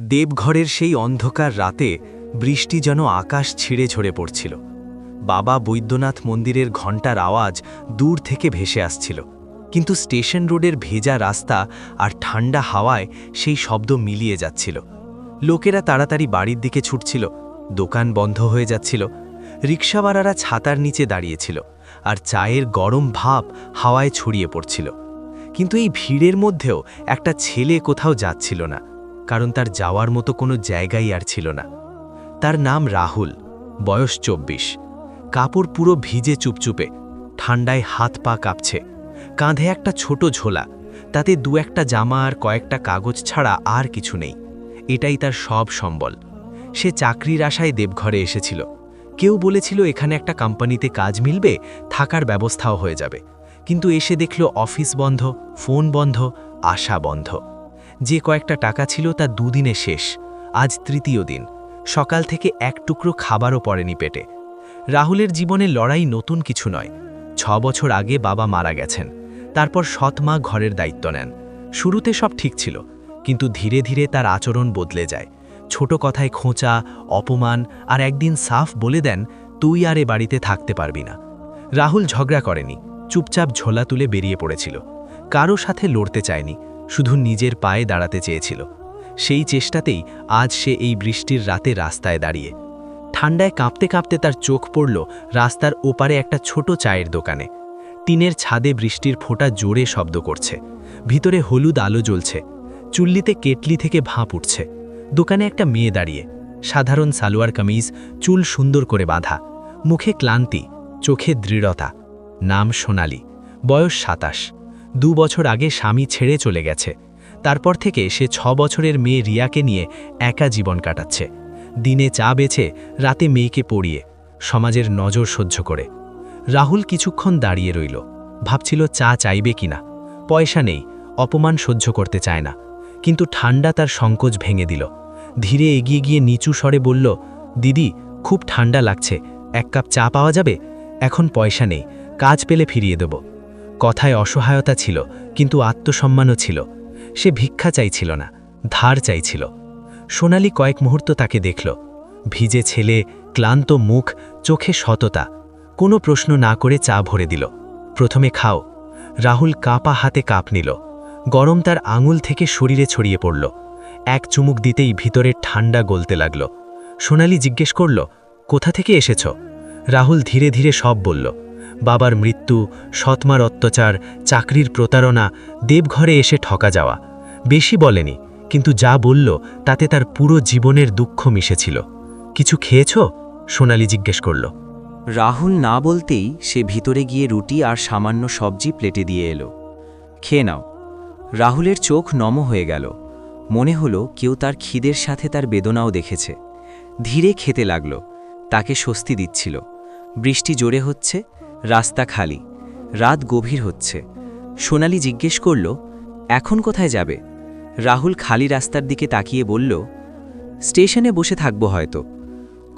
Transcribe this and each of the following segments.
দেবঘরের সেই অন্ধকার রাতে বৃষ্টি যেন আকাশ ছিঁড়ে ঝরে পড়ছিল। বাবা বৈদ্যনাথ মন্দিরের ঘণ্টার আওয়াজ দূর থেকে ভেসে আসছিল, কিন্তু স্টেশন রোডের ভেজা রাস্তা আর ঠান্ডা হাওয়ায় সেই শব্দ মিলিয়ে যাচ্ছিল। লোকেরা তাড়াতাড়ি বাড়ির দিকে ছুটছিল, দোকান বন্ধ হয়ে যাচ্ছিল, রিকশাওয়ালারা ছাতার নিচে দাঁড়িয়েছিল, আর চায়ের গরম ভাপ হাওয়ায় ছড়িয়ে পড়ছিল। কিন্তু এই ভিড়ের মধ্যেও একটা ছেলে কোথাও যাচ্ছিল না, কারণ তার যাওয়ার মতো কোনো জায়গাই আর ছিল না। তার নাম রাহুল, বয়স 24, কাপড় পুরো ভিজে চুপচুপে, ঠান্ডায় হাত পা কাঁপছে, কাঁধে একটা ছোট ঝোলা, তাতে দু একটা জামা আর কয়েকটা কাগজ ছাড়া আর কিছু নেই। এটাই তার সব সম্বল। সে চাকরির আশায় দেবঘরে এসেছিল। কেউ বলেছিল এখানে একটা কোম্পানিতে কাজ মিলবে, থাকার ব্যবস্থাও হয়ে যাবে, কিন্তু এসে দেখল অফিস বন্ধ, ফোন বন্ধ, আশা বন্ধ। যে কয়েকটা টাকা ছিল তা দুদিনে শেষ। আজ তৃতীয় দিন, সকাল থেকে এক টুকরো খাবারও পড়েনি পেটে। রাহুলের জীবনে লড়াই নতুন কিছু নয়। 6 বছর আগে বাবা মারা গেছেন, তারপর সৎ মা ঘরের দায়িত্ব নেন। শুরুতে সব ঠিক ছিল, কিন্তু ধীরে ধীরে তার আচরণ বদলে যায়। ছোট কথায় খোঁচা, অপমান, আর একদিন সাফ বলে দেন, তুই আর এ বাড়িতে থাকতে পারবি না। রাহুল ঝগড়া করেনি, চুপচাপ ঝোলা তুলে বেরিয়ে পড়েছিল। কারো সাথে লড়তে চায়নি, শুধু নিজের পায়ে দাঁড়াতে চেয়েছিল। সেই চেষ্টাতেই আজ সে এই বৃষ্টির রাতে রাস্তায় দাঁড়িয়ে। ঠান্ডায় কাঁপতে কাঁপতে তার চোখ পড়ল রাস্তার ওপারে একটা ছোট চায়ের দোকানে। টিনের ছাদে বৃষ্টির ফোঁটা জোরে শব্দ করছে, ভিতরে হলুদ আলো জ্বলছে, চুল্লিতে কেটলি থেকে ভাঁপ উঠছে। দোকানে একটা মেয়ে দাঁড়িয়ে, সাধারণ সালোয়ার কামিজ, চুল সুন্দর করে বাঁধা, মুখে ক্লান্তি, চোখে দৃঢ়তা। নাম সোনালি, বয়স 27। 2 বছর আগে স্বামী ছেড়ে চলে গেছে। তারপর থেকে সে 6 বছরের মেয়ে রিয়াকে নিয়ে একা জীবন কাটাচ্ছে। দিনে চা বেছে, রাতে মেয়েকে পড়িয়ে, সমাজের নজর সহ্য করে। রাহুল কিছুক্ষণ দাঁড়িয়ে রইল, ভাবছিল চা চাইবে কিনা। পয়সা নেই, অপমান সহ্য করতে চায় না, কিন্তু ঠান্ডা তার সংকোচ ভেঙে দিল। ধীরে এগিয়ে গিয়ে নিচু স্বরে বলল, দিদি, খুব ঠান্ডা লাগছে, 1 কাপ চা পাওয়া যাবে? এখন পয়সা নেই, কাজ পেলে ফিরিয়ে দেব। কথায় অসহায়তা ছিল, কিন্তু আত্মসম্মানও ছিল। সে ভিক্ষা চাইছিল না, ধার চাইছিল। সোনালি কয়েক মুহূর্ত তাকে দেখল। ভিজে ছেলে, ক্লান্ত মুখ, চোখে সততা। কোনো প্রশ্ন না করে চা ভরে দিল। প্রথমে খাও। রাহুল কাঁপা হাতে কাপ নিল। গরম তার আঙুল থেকে শরীরে ছড়িয়ে পড়ল। এক চুমুক দিতেই ভিতরে ঠান্ডা গলতে লাগল। সোনালি জিজ্ঞেস করল, কোথা থেকে এসেছ? রাহুল ধীরে ধীরে সব বলল। বাবার মৃত্যু, সৎমার অত্যাচার, চাকরির প্রতারণা, দেবঘরে এসে ঠকা যাওয়া। বেশি বলেনি, কিন্তু যা বলল তাতে তার পুরো জীবনের দুঃখ মিশেছিল। কিছু খেয়েছ? সোনালি জিজ্ঞেস করল। রাহুল না বলতেই সে ভিতরে গিয়ে রুটি আর সামান্য সবজি প্লেটে দিয়ে এলো। খেয়ে নাও। রাহুলের চোখ নম হয়ে গেল। মনে হলো কেউ তার খিদের সাথে তার বেদনাও দেখেছে। ধীরে খেতে লাগল। তাকে স্বস্তি দিচ্ছিল। বৃষ্টি জোরে হচ্ছে, রাস্তা খালি, রাত গভীর হচ্ছে। সোনালি জিজ্ঞেস করল, এখন কোথায় যাবে? রাহুল খালি রাস্তার দিকে তাকিয়ে বলল, স্টেশনে বসে থাকব হয়তো।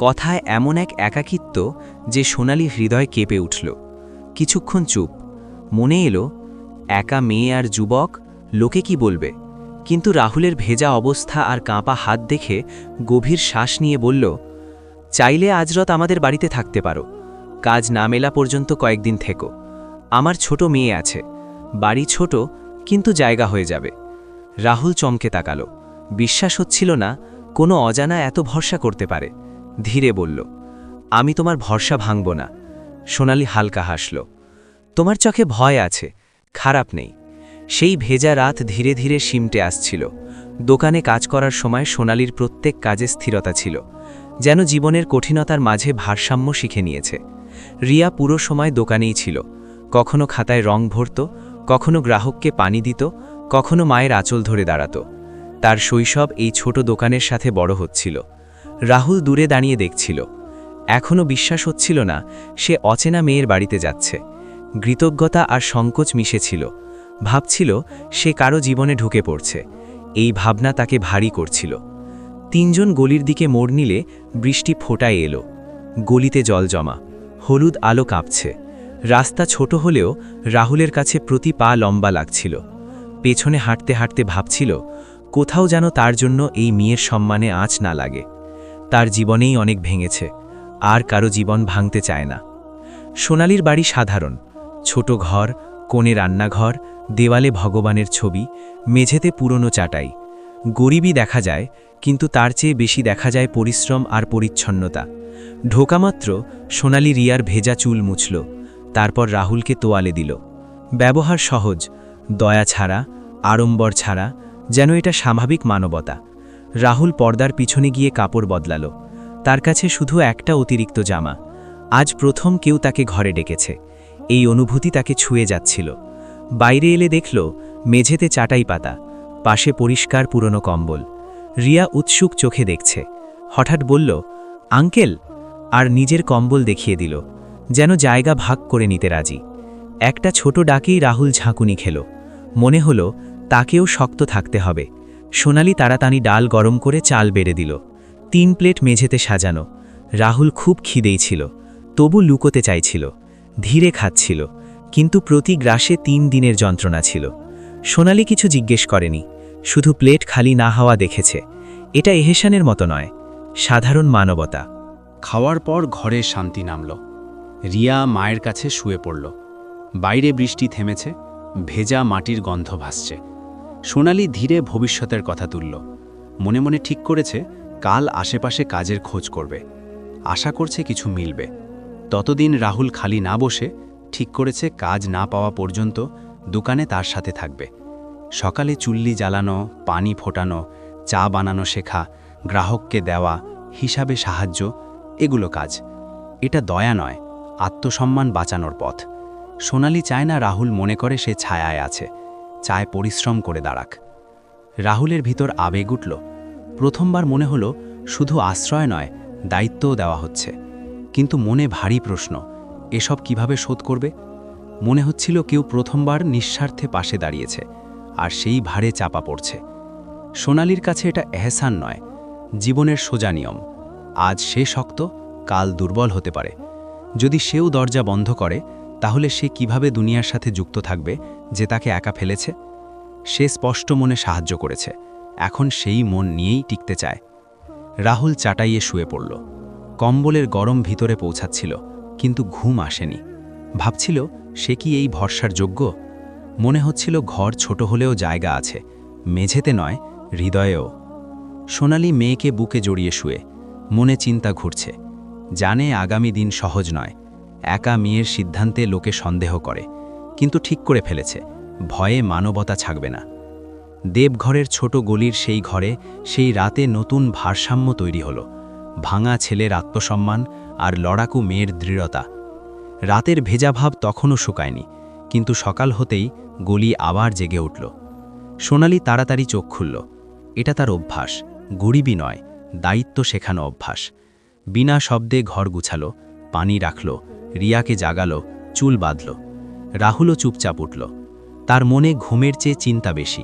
কথায় এমন এক একাকিত্ব যে সোনালি হৃদয় কেঁপে উঠল। কিছুক্ষণ চুপ। মনে এলো, একা মেয়ে আর যুবক, লোকে কি বলবে? কিন্তু রাহুলের ভেজা অবস্থা আর কাঁপা হাত দেখে গভীর শ্বাস নিয়ে বলল, চাইলে আজ রাত আমাদের বাড়িতে থাকতে পারো। কাজ না মেলা পর্যন্ত কয়েকদিন থেকো। আমার ছোট মেয়ে আছে। বাড়ি ছোট, কিন্তু জায়গা হয়ে যাবে। রাহুল চমকে তাকালো। বিশ্বাস হচ্ছিল না কোনো অজানা এত ভরসা করতে পারে। ধীরে বলল, আমি তোমার ভরসা ভাঙব না। সোনালি হালকা হাসল। তোমার চোখে ভয় আছে, খারাপ নেই। সেই ভেজা রাত ধীরে ধীরে সিমটে আসছিল। দোকানে কাজ করার সময় সোনালির প্রত্যেক কাজে স্থিরতা ছিল, যেন জীবনের কঠিনতার মাঝে ভারসাম্য শিখে নিয়েছে। রিয়া পুরো সময় দোকানেই ছিল। কখনো খাতায় রং ভরত, কখনো গ্রাহককে পানি দিত, কখনো মায়ের আঁচল ধরে দাঁড়াত। তার শৈশব এই ছোট দোকানের সাথে বড় হচ্ছিল। রাহুল দূরে দাঁড়িয়ে দেখছিল। এখনও বিশ্বাস হচ্ছিল না সে অচেনা মেয়ের বাড়িতে যাচ্ছে। কৃতজ্ঞতা আর সংকোচ মিশেছিল। ভাবছিল সে কারো জীবনে ঢুকে পড়ছে। এই ভাবনা তাকে ভারী করছিল। 3 জন গলির দিকে মোড় নিলে বৃষ্টি ফোটায় এলো। গলিতে জল জমা, হলুদ আলো কাঁপছে। রাস্তা ছোট হলেও রাহুলের কাছে প্রতি পা লম্বা লাগছিল। পেছনে হাঁটতে হাঁটতে ভাবছিল, কোথাও যেন তার জন্য এই মেয়ের সম্মানে আঁচ না লাগে। তার জীবনেই অনেক ভেঙেছে, আর কারো জীবন ভাঙতে চায় না। সোনালীর বাড়ি সাধারণ, ছোট ঘর, কোণে রান্নাঘর, দেওয়ালে ভগবানের ছবি, মেঝেতে পুরনো চাটাই। গরিবই দেখা যায়, কিন্তু তার চেয়ে বেশি দেখা যায় পরিশ্রম আর পরিচ্ছন্নতা। ঢোকামাত্র সোনালী রিয়ার ভেজা চুল মুছল, তারপর রাহুলকে তোয়ালে দিল। ব্যবহার সহজ, দয়া ছাড়া, আড়ম্বর ছাড়া, যেন এটা স্বাভাবিক মানবতা। রাহুল পর্দার পিছনে গিয়ে কাপড় বদলাল। তার কাছে শুধু একটা অতিরিক্ত জামা। আজ প্রথম কেউ তাকে ঘরে ডেকেছে। এই অনুভূতি তাকে ছুঁয়ে যাচ্ছিল। বাইরে এলে দেখল মেঝেতে চাটাই পাতা, পাশে পরিষ্কার পুরনো কম্বল। রিয়া উৎসুক চোখে দেখছে। হঠাৎ বলল, আঙ্কেল, আর নিজের কম্বল দেখিয়ে দিল, যেন জায়গা ভাগ করে নিতে রাজি। একটা ছোট ডাকেই রাহুল ঝাঁকুনি খেল। মনে হলো তাকেও শক্ত থাকতে হবে। সোনালী তাড়াতাড়ি ডাল গরম করে চাল বেড়ে দিল। 3 প্লেট মেঝেতে সাজানো। রাহুল খুব খিদেই ছিল, তবু লুকোতে চাইছিল। ধীরে খাচ্ছিল, কিন্তু প্রতি গ্রাসে 3 দিনের যন্ত্রণা ছিল। সোনালী কিছু জিজ্ঞেস করেনি, শুধু প্লেট খালি না হওয়া দেখেছে। এটা এহেসানের মতো নয়, সাধারণ মানবতা। খাওয়ার পর ঘরে শান্তি নামল। রিয়া মায়ের কাছে শুয়ে পড়ল। বাইরে বৃষ্টি থেমেছে, ভেজা মাটির গন্ধ ভাসছে। সোনালী ধীরে ভবিষ্যতের কথা তুলল। মনে মনে ঠিক করেছে কাল আশেপাশে কাজের খোঁজ করবে। আশা করছে কিছু মিলবে। ততদিন রাহুল খালি না বসে ঠিক করেছে কাজ না পাওয়া পর্যন্ত দোকানে তার সাথে থাকবে। সকালে চুল্লি জ্বালানো, পানি ফোটানো, চা বানানো শেখা, গ্রাহককে দেওয়া, হিসাবে সাহায্য, এগুলো কাজ। এটা দয়া নয়, আত্মসম্মান বাঁচানোর পথ। সোনালী চায় না রাহুল মনে করে সে ছায়ায় আছে, চায় পরিশ্রম করে দাঁড়াক। রাহুলের ভিতর আবেগ উঠল। প্রথমবার মনে হলো শুধু আশ্রয় নয়, দায়িত্বও দেওয়া হচ্ছে। কিন্তু মনে ভারী প্রশ্ন, এসব কিভাবে শোধ করবে? মনে হচ্ছিল কেউ প্রথমবার নিঃস্বার্থে পাশে দাঁড়িয়েছে, আর সেই ভারে চাপা পড়ছে। সোনালীর কাছে এটা এহসান নয়, জীবনের সোজা নিয়ম। আজ সে শক্ত, কাল দুর্বল হতে পারে। যদি সেও দরজা বন্ধ করে, তাহলে সে কিভাবে দুনিয়ার সাথে যুক্ত থাকবে যে তাকে একা ফেলেছে? সে স্পষ্ট মনে সাহায্য করেছে, এখন সেই মন নিয়েই টিকতে চায়। রাহুল চাটাইয়ে শুয়ে পড়ল। কম্বলের গরম ভিতরে পৌঁছাচ্ছিল, কিন্তু ঘুম আসেনি। ভাবছিল সে কি এই ভরসার যোগ্য? মনে হচ্ছিল ঘর ছোট হলেও জায়গা আছে, মেঝেতে নয়, হৃদয়েও। সোনালী মেয়েকে বুকে জড়িয়ে শুয়ে, মনে চিন্তা ঘুরছে। জানে আগামী দিন সহজ নয়। একা মেয়ের সিদ্ধান্তে লোকে সন্দেহ করে, কিন্তু ঠিক করে ফেলেছে, ভয়ে মানবতা ছাড়বে না। দেবঘরের ছোট গলির সেই ঘরে সেই রাতে নতুন ভারসাম্য তৈরি হলো। ভাঙা ছেলের আত্মসম্মান আর লড়াকু মেয়ের দৃঢ়তা। রাতের ভেজাভাব তখনও শুকায়নি, কিন্তু সকাল হতেই গলি আবার জেগে উঠল। সোনালী তাড়াতাড়ি চোখ খুলল। এটা তার অভ্যাস, গরিবই নয়, দায়িত্ব শেখানো অভ্যাস। বিনা শব্দে ঘর গুছালো, পানি রাখল, রিয়াকে জাগালো, চুল বাঁধল। রাহুলও চুপচাপ উঠল। তার মনে ঘুমের চেয়ে চিন্তা বেশি,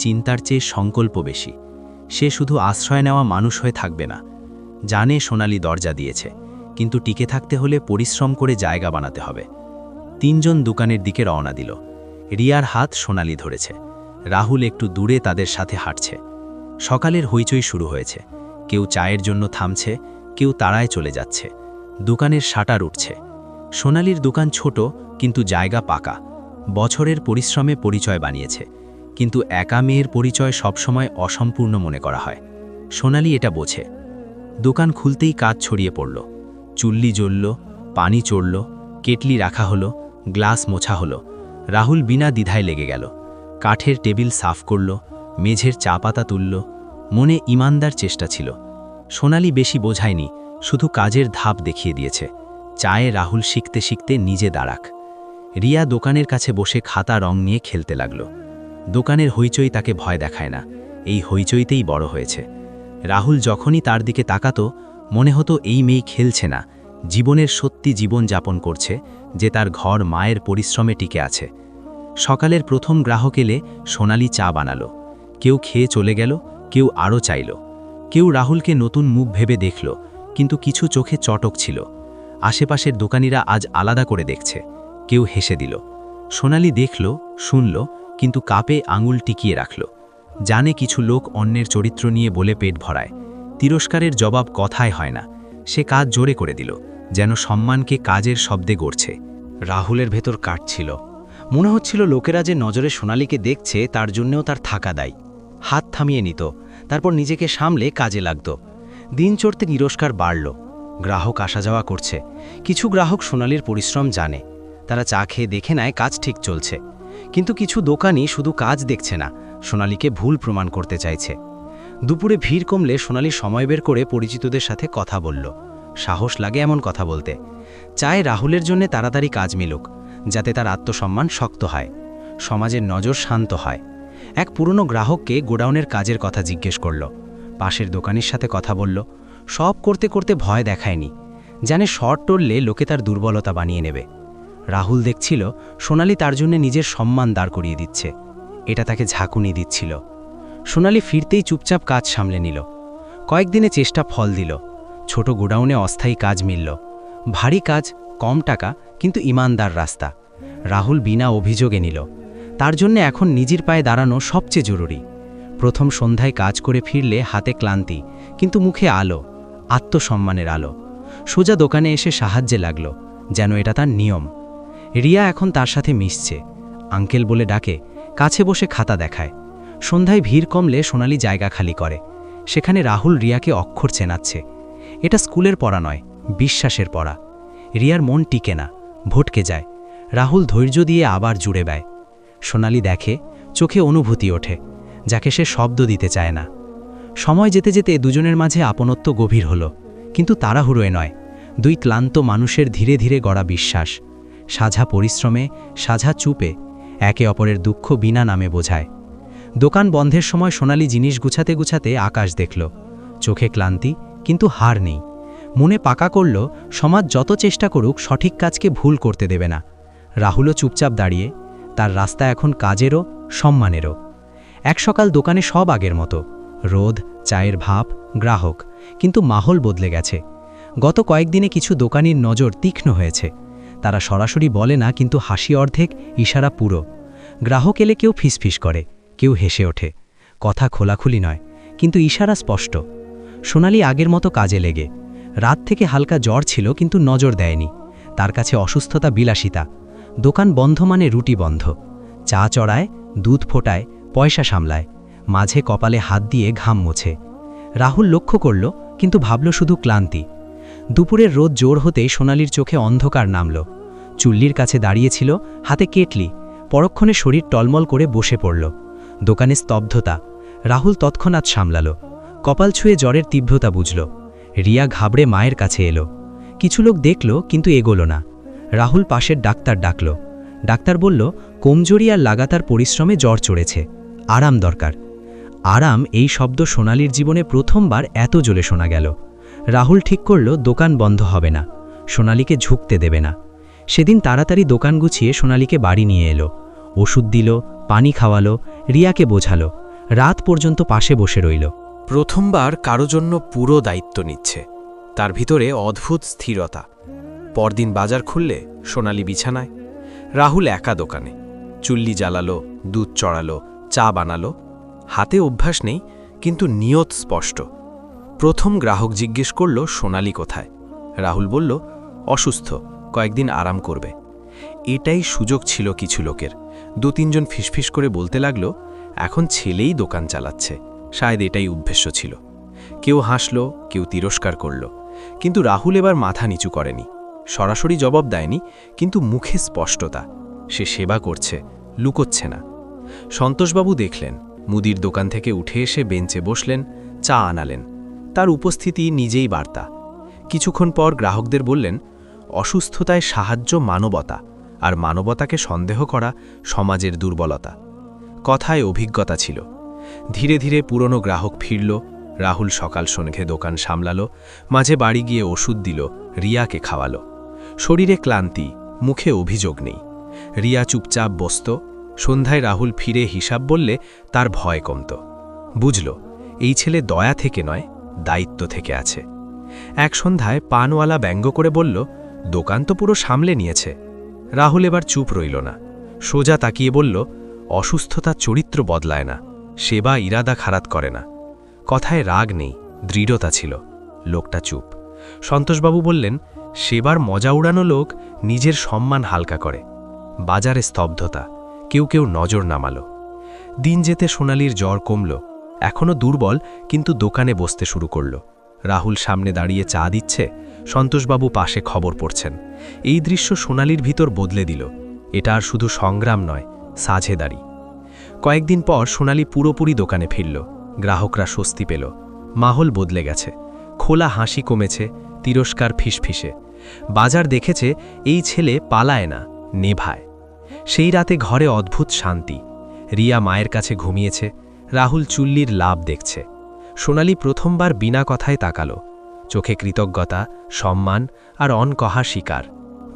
চিন্তার চেয়ে সংকল্প বেশি। সে শুধু আশ্রয় নেওয়া মানুষ হয়ে থাকবে না। জানে সোনালী দরজা দিয়েছে, কিন্তু টিকে থাকতে হলে পরিশ্রম করে জায়গা বানাতে হবে। 3 জন দোকানের দিকে রওনা দিল। রিয়ার হাত সোনালী ধরেছে। রাহুল একটু দূরে তাদের সাথে হাঁটছে। সকালের হইচই শুরু হয়েছে। কেউ চায়ের জন্য থামছে, কেউ তাড়ায় চলে যাচ্ছে। দোকানের শাটার উঠছে। সোনালীর দোকান ছোট, কিন্তু জায়গা পাকা। বছরের পরিশ্রমে পরিচয় বানিয়েছে, কিন্তু একা মেয়ের পরিচয় সবসময় অসম্পূর্ণ মনে করা হয়। সোনালী এটা বোঝে। দোকান খুলতেই কাজ ছড়িয়ে পড়ল। চুল্লি জ্বলল, পানি চড়ল, কেটলি রাখা হলো, গ্লাস মোছা হলো। রাহুল বিনা দ্বিধায় লেগে গেল। কাঠের টেবিল সাফ করল, মেঝের চা পাতা তুলল। মনে ইমানদার চেষ্টা ছিল। সোনালী বেশি বোঝায়নি, শুধু কাজের ধাপ দেখিয়ে দিয়েছে। চায়ে রাহুল শিখতে শিখতে নিজে দাঁড়াক। রিয়া দোকানের কাছে বসে খাতা রং নিয়ে খেলতে লাগল। দোকানের হইচই তাকে ভয় দেখায় না, এই হইচইতেই বড় হয়েছে। রাহুল যখনই তার দিকে তাকাতো, মনে হতো এই মেয়ে খেলছে না, জীবনের সত্যি জীবন যাপন করছে, যে তার ঘর মায়ের পরিশ্রমে টিকে আছে। সকালের প্রথম গ্রাহক এলে সোনালী চা বানালো। কেউ খেয়ে চলে গেল, কেউ আরও চাইল। কেউ রাহুলকে নতুন মুখ ভেবে দেখল, কিন্তু কিছু চোখে চটক ছিল। আশেপাশের দোকানিরা আজ আলাদা করে দেখছে। কেউ হেসে দিল। সোনালী দেখল, শুনল, কিন্তু কাপে আঙুল টিকিয়ে রাখল। জানে কিছু লোক অন্যের চরিত্র নিয়ে বলে পেট ভরায়, তিরস্কারের জবাব কথায় হয় না। সে কাজ জোরে করে দিল, যেন সম্মানকে কাজের শব্দে গড়ছে। রাহুলের ভেতর কাটছিল। মনে হচ্ছিল লোকেরা যে নজরে সোনালীকে দেখছে তার জন্যও তার থাকা দায়। হাত থামিয়ে নিত, তারপর নিজেকে সামলে কাজে লাগত। দিন চড়তে তিরস্কার বাড়ল। গ্রাহক আসা যাওয়া করছে। কিছু গ্রাহক সোনালীর পরিশ্রম জানে, তারা চা খেয়ে দেখে নেয় কাজ ঠিক চলছে। কিন্তু কিছু দোকানি শুধু কাজ দেখছে না, সোনালীকে ভুল প্রমাণ করতে চাইছে। দুপুরে ভিড় কমলে সোনালী সময় বের করে পরিচিতদের সাথে কথা বলল। সাহস লাগে এমন কথা বলতে। চায় রাহুলের জন্য তাড়াতাড়ি কাজ মিলুক, যাতে তার আত্মসম্মান শক্ত হয়, সমাজের নজর শান্ত হয়। এক পুরনো গ্রাহককে গোডাউনের কাজের কথা জিজ্ঞেস করল। পাশের দোকানির সাথে কথা বলল। সব করতে করতে ভয় দেখায়নি, জানে শর্ট টললে লোকে তার দুর্বলতা বানিয়ে নেবে। রাহুল দেখছিল সোনালী তার জন্য নিজের সম্মান দাঁড় করিয়ে দিচ্ছে। এটা তাকে ঝাঁকুনি দিচ্ছিল। সোনালী ফিরতেই চুপচাপ কাজ সামলে নিল। কয়েকদিনে চেষ্টা ফল দিল। ছোট গোডাউনে অস্থায়ী কাজ মিলল। ভারী কাজ, কম টাকা, কিন্তু ইমানদার রাস্তা। রাহুল বিনা অভিযোগে নিল। তার জন্য এখন নিজের পায়ে দাঁড়ানো সবচেয়ে জরুরি। প্রথম সন্ধ্যায় কাজ করে ফিরলে হাতে ক্লান্তি, কিন্তু মুখে আলো, আত্মসম্মানের আলো। সোজা দোকানে এসে সাহায্যে লাগল, যেন এটা তার নিয়ম। রিয়া এখন তার সাথে মিশছে, আঙ্কেল বলে ডাকে, কাছে বসে খাতা দেখায়। সন্ধ্যায় ভিড় কমলে সোনালী জায়গা খালি করে। সেখানে রাহুল রিয়াকে অক্ষর চেনাচ্ছে। এটা স্কুলের পড়া নয়, বিশ্বাসের পড়া। রিয়ার মন টিকে না, ভটকে যায়। রাহুল ধৈর্য দিয়ে আবার জুড়ে দেয়। সোনালী দেখে, চোখে অনুভূতি ওঠে, যাকে সে শব্দ দিতে চায় না। সময় যেতে যেতে দুজনের মাঝে আপনত্ব গভীর হলো, কিন্তু তাড়াহুড়োয় নয়। দুই ক্লান্ত মানুষের ধীরে ধীরে গড়া বিশ্বাস, সাঝা পরিশ্রমে, সাঝা চুপে, একে অপরের দুঃখ বিনা নামে বোঝায়। দোকান বন্ধের সময় সোনালী জিনিস গুছাতে গুছাতে আকাশ দেখল। চোখে ক্লান্তি, কিন্তু হার নেই। মনে পাকা করল, সমাজ যত চেষ্টা করুক সঠিক কাজকে ভুল করতে দেবে না। রাহুলও চুপচাপ দাঁড়িয়ে, তার রাস্তা এখন কাজেরও, সম্মানেরও। এক সকাল দোকানে সব আগের মতো, রোদ, চায়ের ভাপ, গ্রাহক, কিন্তু মাহল বদলে গেছে। গত কয়েকদিনে কিছু দোকানির নজর তীক্ষ্ণ হয়েছে। তারা সরাসরি বলে না, কিন্তু হাসি অর্ধেক, ইশারা পুরো। গ্রাহক এলে কেউ ফিসফিস করে, কেউ হেসে ওঠে। কথা খোলাখুলি নয়, কিন্তু ইশারা স্পষ্ট। সোনালী আগের মতো কাজে লেগে। রাত থেকে হালকা জ্বর ছিল, কিন্তু নজর দেয়নি। তার কাছে অসুস্থতা বিলাসিতা। দোকান বন্ধ মানে রুটি বন্ধ। চা চড়ায়, দুধ ফোটায়, পয়সা সামলায়, মাঝে কপালে হাত দিয়ে ঘাম মোছে। রাহুল লক্ষ্য করল, কিন্তু ভাবল শুধু ক্লান্তি। দুপুরের রোদ জোর হতেই সোনালীর চোখে অন্ধকার নামল। চুল্লির কাছে দাঁড়িয়েছিল, হাতে কেটলি। পরক্ষণে শরীর টলমল করে বসে পড়ল। দোকানে স্তব্ধতা। রাহুল তৎক্ষণাৎ সামলাল। কপাল ছুঁয়ে জ্বরের তীব্রতা বুঝল। রিয়া ঘাবড়ে মায়ের কাছে এলো। কিছু লোক দেখল, কিন্তু এগোলো না। রাহুল পাশের ডাক্তার ডাকল। ডাক্তার বলল, কমজোরি আর লাগাতার পরিশ্রমে জ্বর চড়েছে, আরাম দরকার। আরাম, এই শব্দ সোনালীর জীবনে প্রথমবার এত জোরে শোনা গেল। রাহুল ঠিক করল, দোকান বন্ধ হবে না, সোনালীকে ঝুঁকতে দেবে না। সেদিন তাড়াতাড়ি দোকান গুছিয়ে সোনালীকে বাড়ি নিয়ে এলো। ওষুধ দিল, পানি খাওয়ালো, রিয়াকে বোঝালো। রাত পর্যন্ত পাশে বসে রইল। প্রথমবার কারো জন্য পুরো দায়িত্ব নিচ্ছে, তার ভিতরে অদ্ভুত স্থিরতা। পরদিন বাজার খুললে সোনালী বিছানায়, রাহুল একা দোকানে। চুল্লি জ্বালালো, দুধ চড়ালো, চা বানালো। হাতে অভ্যাস নেই, কিন্তু নিয়ত স্পষ্ট। প্রথম গ্রাহক জিজ্ঞেস করল, সোনালী কোথায়? রাহুল বলল, অসুস্থ, কয়েকদিন আরাম করবে। এটাই সুযোগ ছিল কিছু লোকের। 2-3 জন ফিসফিস করে বলতে লাগল, এখন ছেলেই দোকান চালাচ্ছে, শায়দ এটাই উদ্দেশ্য ছিল। কেউ হাসল, কেউ তিরস্কার করল, কিন্তু রাহুল এবার মাথা নিচু করেনি। সরাসরি জবাব দেয়নি, কিন্তু মুখে স্পষ্টতা। সে সেবা করছে, লুকোচ্ছে না। সন্তোষবাবু দেখলেন, মুদির দোকান থেকে উঠে এসে বেঞ্চে বসলেন, চা আনালেন। তার উপস্থিতি নিজেই বার্তা। কিছুক্ষণ পর গ্রাহকদের বললেন, অসুস্থতায় সাহায্য মানবতা, আর মানবতাকে সন্দেহ করা সমাজের দুর্বলতা। কথায় অভিজ্ঞতা ছিল। ধীরে ধীরে পুরনো গ্রাহক ফিরল। রাহুল সকাল সন্ধ্যে দোকান সামলালো, মাঝে বাড়ি গিয়ে ওষুধ দিল, রিয়াকে খাওয়ালো। শরীরে ক্লান্তি, মুখে অভিযোগ নেই। রিয়া চুপচাপ বসত। সন্ধ্যায় রাহুল ফিরে হিসাব বললে তার ভয় কমত। বুঝল, এই ছেলে দয়া থেকে নয়, দায়িত্ব থেকে আছে। এক সন্ধ্যায় পানওয়ালা ব্যঙ্গ করে বলল, দোকান তো পুরো সামলে নিয়েছে। রাহুল এবার চুপ রইল না, সোজা তাকিয়ে বলল, অসুস্থতা চরিত্র বদলায় না, সেবা ইরাদা খারাপ করে না। কথায় রাগ নেই, দৃঢ়তা ছিল। লোকটা চুপ। সন্তোষবাবু বললেন, সেবার মজা উড়ানো লোক নিজের সম্মান হালকা করে। বাজারে স্তব্ধতা, কেউ কেউ নজর নামালো। দিন যেতে সোনালির জ্বর কমল। এখনও দুর্বল, কিন্তু দোকানে বসতে শুরু করল। রাহুল সামনে দাঁড়িয়ে চা দিচ্ছে, সন্তোষবাবু পাশে খবর পড়ছেন। এই দৃশ্য সোনালির ভিতর বদলে দিল। এটা আর শুধু সংগ্রাম নয়, সাঝেদারি। কয়েকদিন পর সোনালি পুরোপুরি দোকানে ফিরল। গ্রাহকরা স্বস্তি পেল। মাহল বদলে গেছে। খোলা হাসি কমেছে, তিরস্কার ফিসফিসে। বাজার দেখেছে এই ছেলে পালায় না, নেভায়। সেই রাতে ঘরে অদ্ভুত শান্তি। রিয়া মায়ের কাছে ঘুমিয়েছে, রাহুল চুল্লির লাভ দেখছে। সোনালি প্রথমবার বিনা কথায় তাকালো। চোখে কৃতজ্ঞতা, সম্মান আর অনকহা শিকার।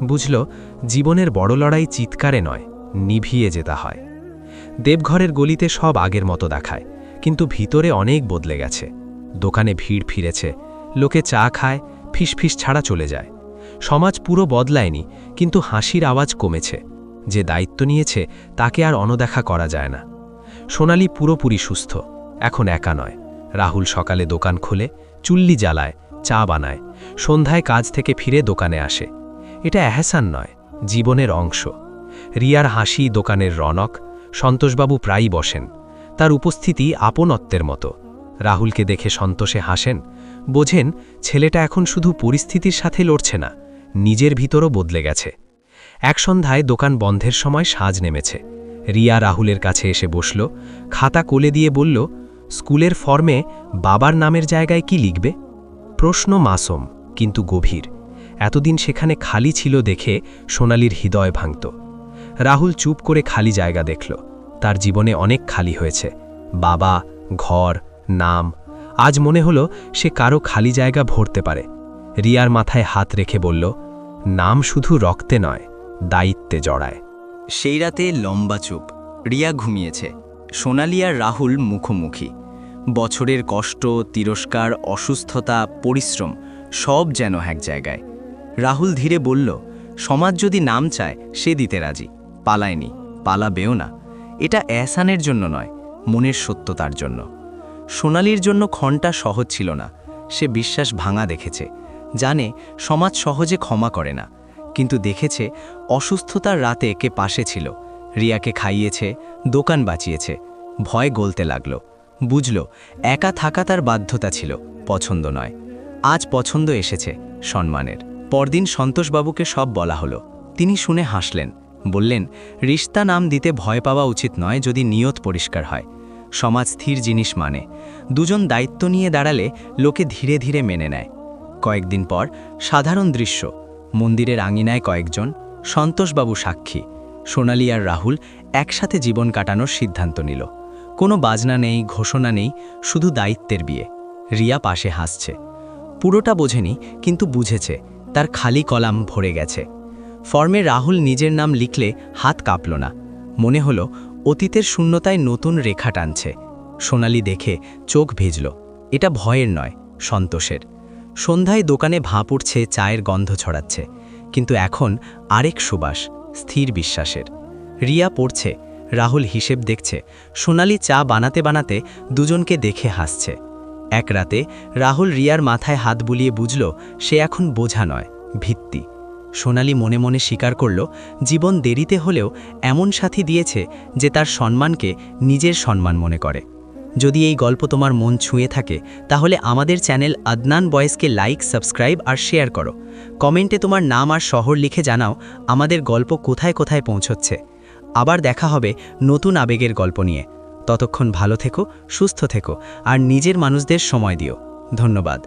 বুঝল, জীবনের বড় লড়াই চিৎকারে নয়, নিভিয়ে যেতে হয়। দেবঘরের গলিতে সব আগের মতো দেখায়, কিন্তু ভিতরে অনেক বদলে গেছে। দোকানে ভিড় ফিরেছে, লোকে চা খায়, ফিসফিস ছাড়া চলে যায়। সমাজ পুরো বদলায়নি, কিন্তু হাসির আওয়াজ কমেছে। যে দায়িত্ব নিয়েছে তাকে আর অনদেখা করা যায় না। সোনালি পুরোপুরি সুস্থ, এখন একা নয়। রাহুল সকালে দোকান খোলে, চুল্লি জ্বালায়, চা বানায়, সন্ধ্যায় কাজ থেকে ফিরে দোকানে আসে। এটা এহসান নয়, জীবনের অংশ। রিয়ার হাসি দোকানের রনক। সন্তোষবাবু প্রায়ই বসেন, তার উপস্থিতি আপনত্বের মতো। রাহুলকে দেখে সন্তোষে হাসেন, বোঝেন ছেলেটা এখন শুধু পরিস্থিতির সাথে লড়ছে না, নিজের ভিতরও বদলে গেছে। এক সন্ধ্যায় দোকান বন্ধের সময় সাজ নেমেছে। রিয়া রাহুলের কাছে এসে বসল, খাতা কোলে দিয়ে বলল, স্কুলের ফর্মে বাবার নামের জায়গায় কি লিখবে? প্রশ্ন মাসুম, কিন্তু গভীর। এতদিন সেখানে খালি ছিল দেখে সোনালির হৃদয় ভাঙত। রাহুল চুপ করে খালি জায়গা দেখল। তার জীবনে অনেক খালি হয়েছে, বাবা, ঘর, নাম। আজ মনে হলো সে কারো খালি জায়গা ভরতে পারে। রিয়ার মাথায় হাত রেখে বলল, নাম শুধু রক্তে নয়, দায়িত্বে জড়ায়। সেই রাতে লম্বা চুপ। রিয়া ঘুমিয়েছে, সোনালি আর রাহুল মুখোমুখি। বছরের কষ্ট, তিরস্কার, অসুস্থতা, পরিশ্রম সব যেন এক জায়গায়। রাহুল ধীরে বলল, সমাজ যদি নাম চায় সে দিতে রাজি, পালায়নি, পালাবেও না। এটা এহসানের জন্য নয়, মনের সত্যতার জন্য। সোনালির জন্য ক্ষণটা সহজ ছিল না। সে বিশ্বাস ভাঙা দেখেছে, জানে সমাজ সহজে ক্ষমা করে না, কিন্তু দেখেছে অসুস্থতার রাতে কে পাশে ছিল। রিয়াকে খাইয়েছে, দোকান বাঁচিয়েছে। ভয় গলতে লাগল। বুঝল একা থাকা তার বাধ্যতা ছিল, পছন্দ নয়। আজ পছন্দ এসেছে, সম্মানের। পরদিন সন্তোষবাবুকে সব বলা হলো। তিনি শুনে হাসলেন, বললেন, রিশতা নাম দিতে ভয় পাওয়া উচিত নয় যদি নিয়ত পরিষ্কার হয়। সমাজ স্থির জিনিস মানে। দুজন দায়িত্ব নিয়ে দাঁড়ালে লোকে ধীরে ধীরে মেনে নেয়। কয়েকদিন পর সাধারণ দৃশ্য। মন্দিরের আঙিনায় কয়েকজন, সন্তোষবাবু সাক্ষী। সোনালি আর রাহুল একসাথে জীবন কাটানোর সিদ্ধান্ত নিল। কোনো বাজনা নেই, ঘোষণা নেই, শুধু দায়িত্বের বিয়ে। রিয়া পাশে হাসছে। পুরোটা বোঝেনি, কিন্তু বুঝেছে তার খালি কলাম ভরে গেছে। ফর্মে রাহুল নিজের নাম লিখলে হাত কাঁপল না। মনে হলো অতীতের শূন্যতায় নতুন রেখা টানছে। সোনালি দেখে চোখ ভিজল। এটা ভয়ের নয়, সন্তোষের। সন্ধ্যায় দোকানে ভাঁপ উঠছে, চায়ের গন্ধ ছড়াচ্ছে। কিন্তু এখন আরেক সুবাস, স্থির বিশ্বাসের। রিয়া পড়ছে, রাহুল হিসেব দেখছে। সোনালি চা বানাতে বানাতে দুজনকে দেখে হাসছে। এক রাতে রাহুল রিয়ার মাথায় হাত বুলিয়ে বুঝল সে এখন বোঝা নয়, ভিত্তি। সোনালি মনে মনে স্বীকার করল, জীবন দেরিতে হলেও এমন সাথী দিয়েছে যে তার সম্মানকে নিজের সম্মান মনে করে। যদি এই গল্প তোমার মন ছুঁয়ে থাকে, তাহলে আমাদের চ্যানেল আদনান বয়েসকে লাইক, সাবস্ক্রাইব আর শেয়ার করো। কমেন্টে তোমার নাম আর শহর লিখে জানাও আমাদের গল্প কোথায় কোথায় পৌঁছচ্ছে। আবার দেখা হবে নতুন আবেগের গল্প নিয়ে। ততক্ষণ ভালো থেকো, সুস্থ থেকো আর নিজের মানুষদের সময় দিও। ধন্যবাদ।